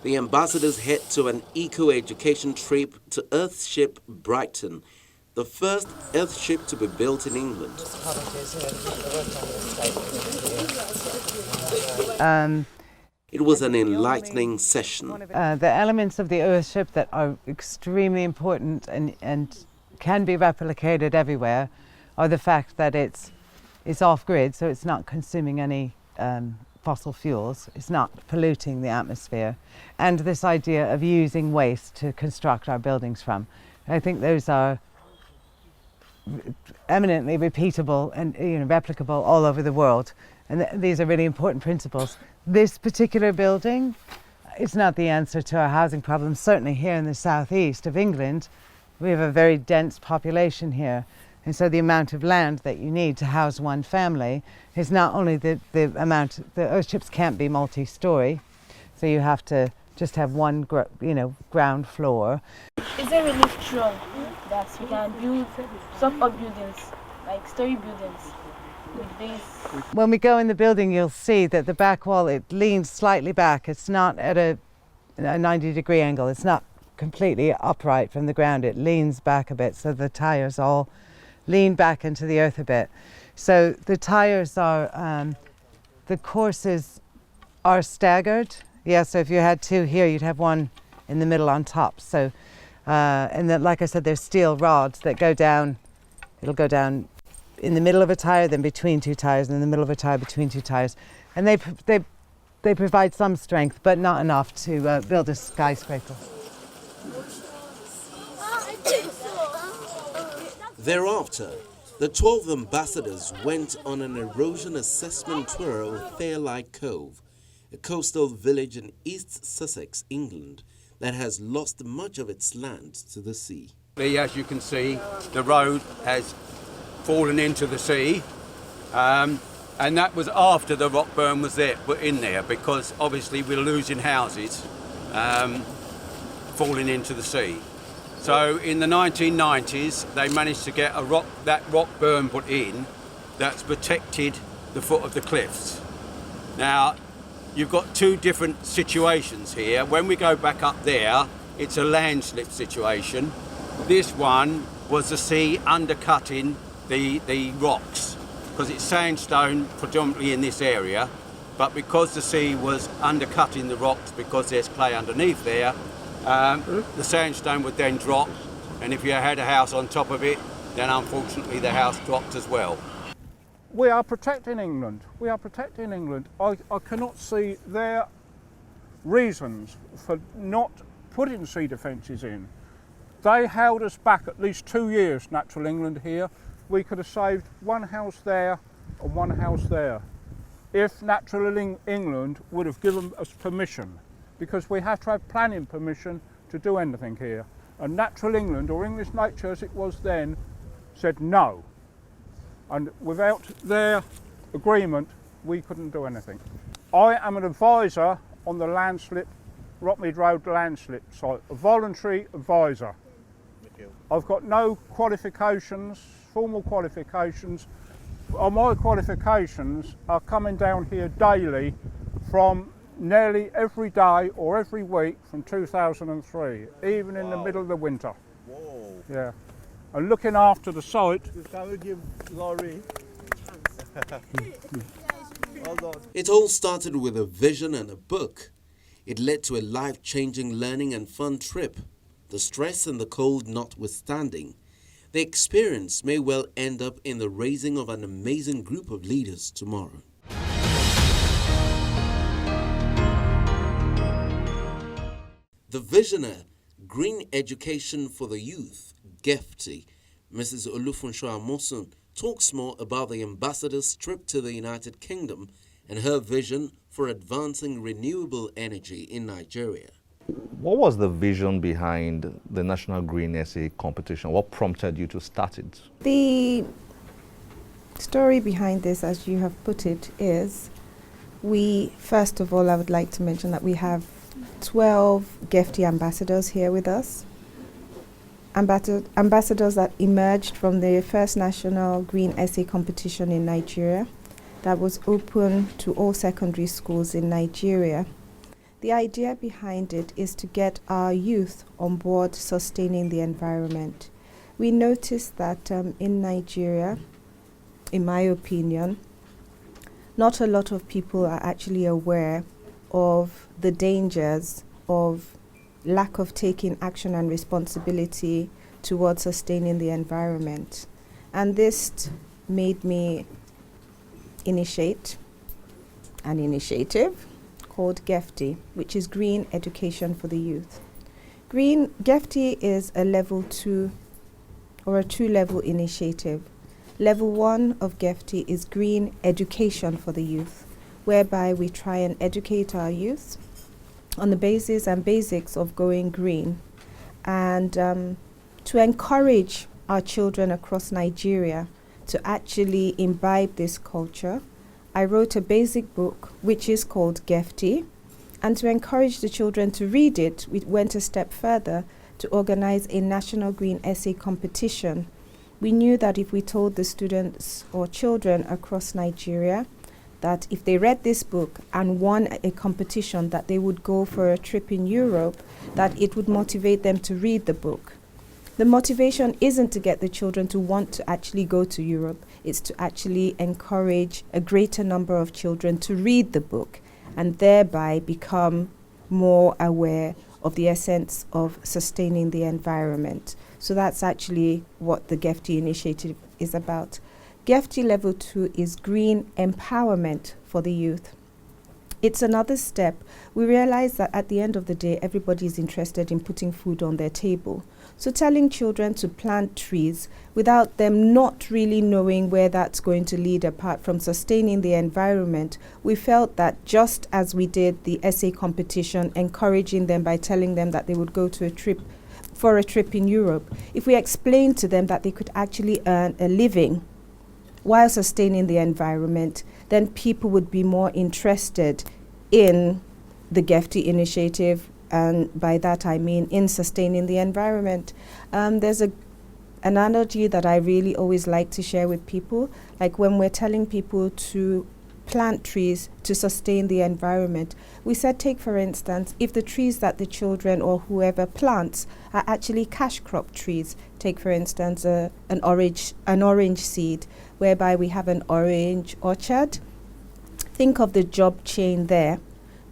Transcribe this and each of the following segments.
The ambassadors head to an eco-education trip to Earthship Brighton, the first Earthship to be built in England. It was an enlightening session. The elements of the Earthship that are extremely important and can be replicated everywhere are the fact that it's off-grid, so it's not consuming any fossil fuels, it's not polluting the atmosphere, and this idea of using waste to construct our buildings from. I think those are eminently repeatable and replicable all over the world, and these are really important principles. This particular building is not the answer to our housing problems. Certainly here in the southeast of England, we have a very dense population here. And so the amount of land that you need to house one family is not only the amount, the Earthships can't be multi-story, so you have to just have one ground floor. Is there really strong that we can build some up buildings, like story buildings, with this? When we go in the building, you'll see that the back wall, it leans slightly back. It's not at a 90-degree angle. It's not completely upright from the ground. It leans back a bit, so the tires all lean back into the earth a bit. So the tires are, the courses are staggered. Yeah, so if you had two here, you'd have one in the middle on top. So, and then, like I said, there's steel rods that go down. It'll go down in the middle of a tire, then between two tires, and in the middle of a tire, between two tires. And they provide some strength, but not enough to build a skyscraper. Thereafter, the 12 ambassadors went on an erosion assessment tour of Fairlight Cove, a coastal village in East Sussex, England, that has lost much of its land to the sea. As you can see, the road has fallen into the sea, and that was after the rock burn was put in there, because obviously we're losing houses falling into the sea. So in the 1990s, they managed to get that rock berm put in that's protected the foot of the cliffs. Now, you've got two different situations here. When we go back up there, it's a landslip situation. This one was the sea undercutting the rocks, because it's sandstone predominantly in this area, but because the sea was undercutting the rocks because there's clay underneath there, the sandstone would then drop, and if you had a house on top of it, then unfortunately the house dropped as well. We are protecting England. We are protecting England. I cannot see their reasons for not putting sea defences in. They held us back at least 2 years, Nat'l England here. We could have saved one house there and one house there if Nat'l England would have given us permission, because we have to have planning permission to do anything here. And Nat'l England, or English Nature as it was then, said no. And without their agreement, we couldn't do anything. I am an advisor on the landslip, Rockmead Road landslip site, a voluntary advisor. I've got no qualifications, formal qualifications. My qualifications are coming down here daily from nearly every day or every week from 2003, even in the middle of the winter. Whoa. Yeah. And looking after the site. Can we give Laurie It all started with a vision and a book. It led to a life-changing learning and fun trip. The stress and the cold notwithstanding, the experience may well end up in the raising of an amazing group of leaders tomorrow. The visionary, Green Education for the Youth, GEFTI, Mrs. Olufunso Amosun, talks more about the ambassador's trip to the United Kingdom and her vision for advancing renewable energy in Nigeria. What was the vision behind the National Green Essay competition? What prompted you to start it? The story behind this, as you have put it, is first of all, I would like to mention that we have 12 GEFTI ambassadors here with us. Ambassadors that emerged from the first National Green Essay competition in Nigeria that was open to all secondary schools in Nigeria. The idea behind it is to get our youth on board sustaining the environment. We noticed that in Nigeria, in my opinion, not a lot of people are actually aware of the dangers of lack of taking action and responsibility towards sustaining the environment. And this made me initiate an initiative called GEFTI, which is Green Education for the Youth. GEFTI is a level 2 or a 2-level initiative. Level 1 of GEFTI is Green Education for the Youth, whereby we try and educate our youth on the basis and basics of going green, and to encourage our children across Nigeria to actually imbibe this culture. I wrote a basic book which is called GEFTI, and to encourage the children to read it, we went a step further to organize a national green essay competition. We knew that if we told the students or children across Nigeria that if they read this book and won a competition, that they would go for a trip in Europe, that it would motivate them to read the book. The motivation isn't to get the children to want to actually go to Europe, it's to actually encourage a greater number of children to read the book and thereby become more aware of the essence of sustaining the environment. So that's actually what the GEFTI initiative is about. GEFTI Level 2 is Green Empowerment for the Youth. It's another step. We realize that at the end of the day, everybody is interested in putting food on their table. So telling children to plant trees without them not really knowing where that's going to lead apart from sustaining the environment, we felt that just as we did the essay competition, encouraging them by telling them that they would go to a trip in Europe, if we explained to them that they could actually earn a living while sustaining the environment, then people would be more interested in the GEFTI initiative, and by that I mean in sustaining the environment. There's an analogy that I really always like to share with people, like when we're telling people to plant trees to sustain the environment. We said, take for instance, if the trees that the children or whoever plants are actually cash crop trees, take for instance an orange seed, whereby we have an orange orchard. Think of the job chain there.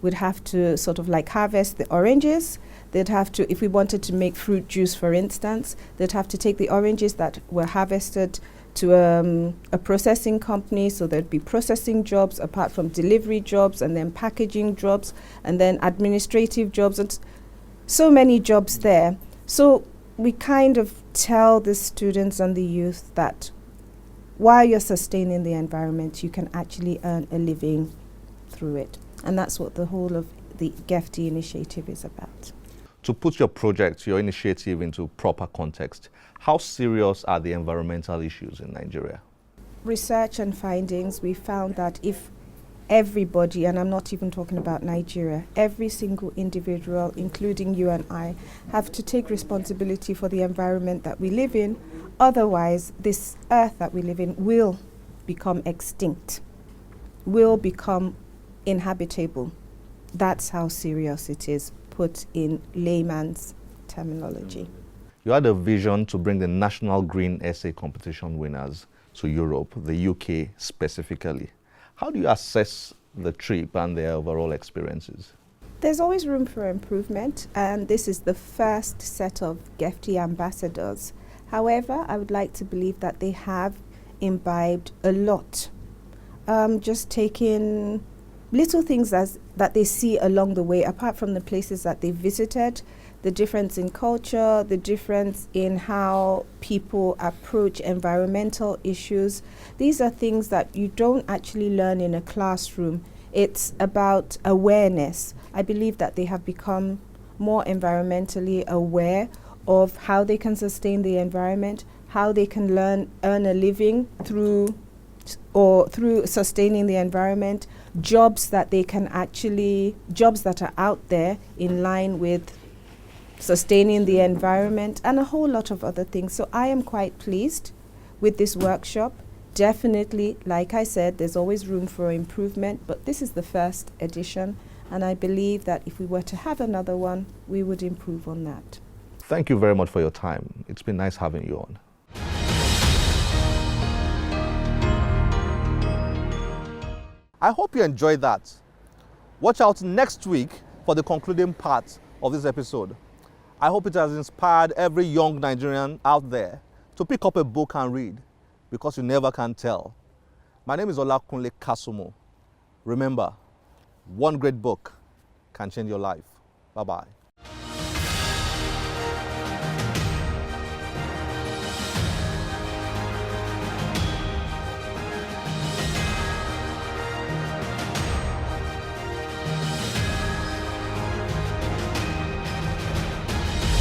We'd have to sort of like harvest the oranges. They'd have to, if we wanted to make fruit juice, for instance, they'd have to take the oranges that were harvested to a processing company. So there'd be processing jobs apart from delivery jobs, and then packaging jobs, and then administrative jobs, and so many jobs there. So we kind of tell the students and the youth that while you're sustaining the environment, you can actually earn a living through it. And that's what the whole of the GEFTI initiative is about. To put your project, your initiative into proper context, how serious are the environmental issues in Nigeria? Research and findings, we found that if everybody, and I'm not even talking about Nigeria, every single individual, including you and I, have to take responsibility for the environment that we live in, otherwise this earth that we live in will become extinct, will become inhabitable. That's how serious it is, put in layman's terminology. You had a vision to bring the National Green Essay Competition winners to Europe, the UK specifically. How do you assess the trip and their overall experiences? There's always room for improvement, and this is the first set of GEFTI ambassadors. However, I would like to believe that they have imbibed a lot. Just taking little things that they see along the way, apart from the places that they visited, the difference in culture, the difference in how people approach environmental issues. These are things that you don't actually learn in a classroom. It's about awareness. I believe that they have become more environmentally aware of how they can sustain the environment, how they can earn a living through sustaining the environment, jobs that are out there in line with sustaining the environment, and a whole lot of other things. So I am quite pleased with this workshop. Definitely, like I said, there's always room for improvement, but this is the first edition, And I believe that if we were to have another one, we would improve on that. Thank you very much for your time. It's been nice having you on. I hope you enjoyed that. Watch out next week for the concluding part of this episode. I hope it has inspired every young Nigerian out there to pick up a book and read, because you never can tell. My name is Olakunle Kasumo. Remember, one great book can change your life. Bye-bye.